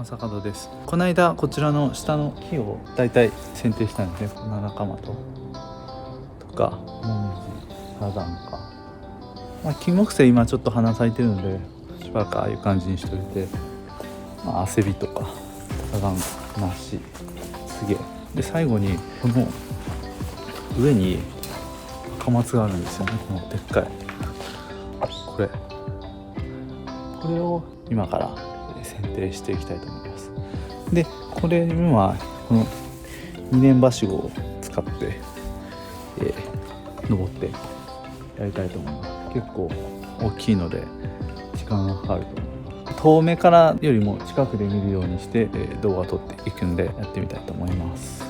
正門です。この間こちらの下の木をだいたい剪定したんですね。この仲間とかモミジ、サザンカ、金木犀今ちょっと花咲いてるのでしばらくああいう感じにしといて、アセビとかサザンカ、ナシ、スゲで、最後にこの上に赤松があるんですよね。このでっかいこれを今から剪定していきたいと思います。でこれにはこの2年はしごを使って、登ってやりたいと思います。結構大きいので時間がかかると思います。遠目からよりも近くで見るようにして、動画を撮っていくんでやってみたいと思います。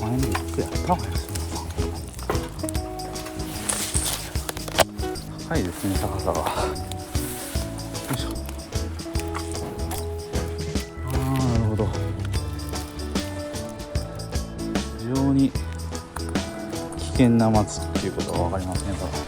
前によくやった方がいいですね。高いですね、高さが。よいしょ。なるほど。非常に危険な松っていうことが分かりますね。多分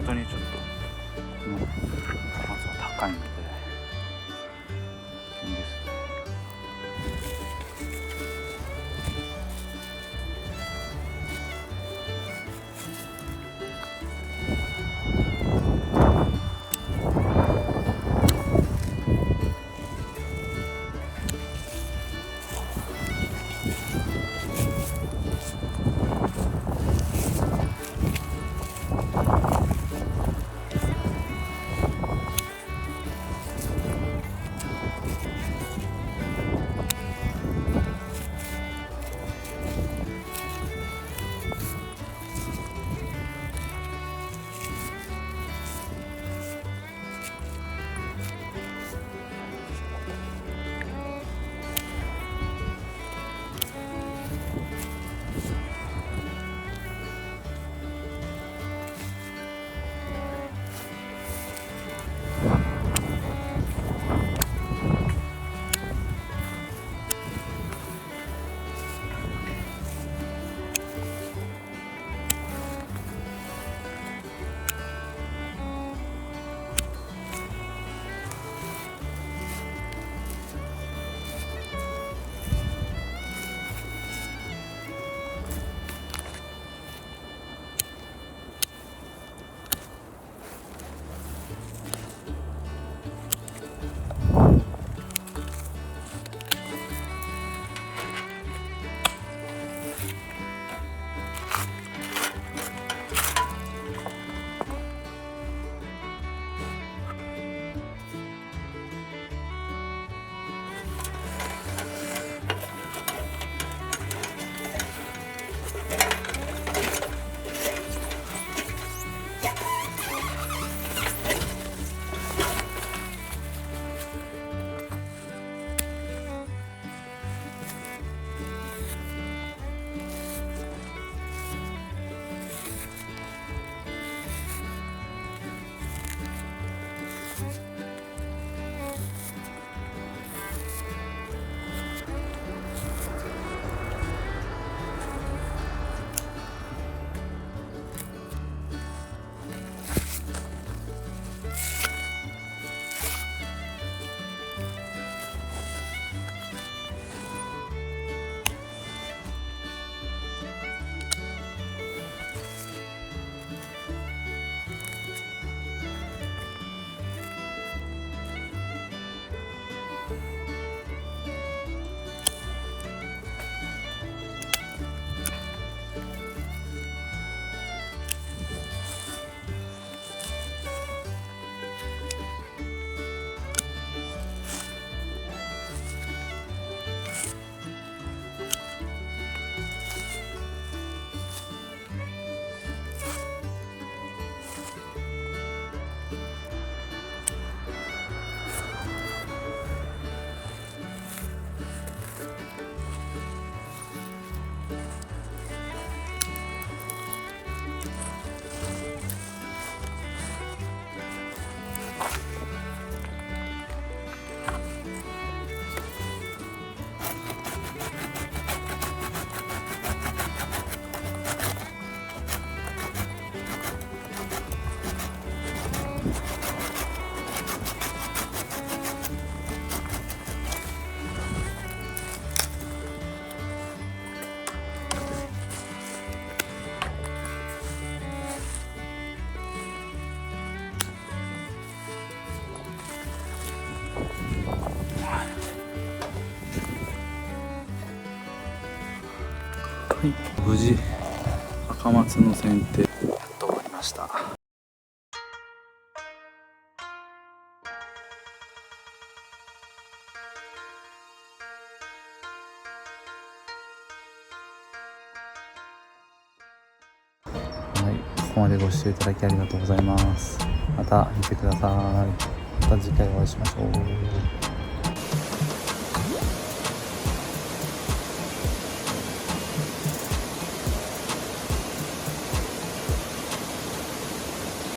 本当にちょっとこのまずは高いので危険ですね。はい、無事赤松の剪定やっと終わりました。はい、ここまでご視聴いただきありがとうございます。また見てください。また次回お会いしましょう。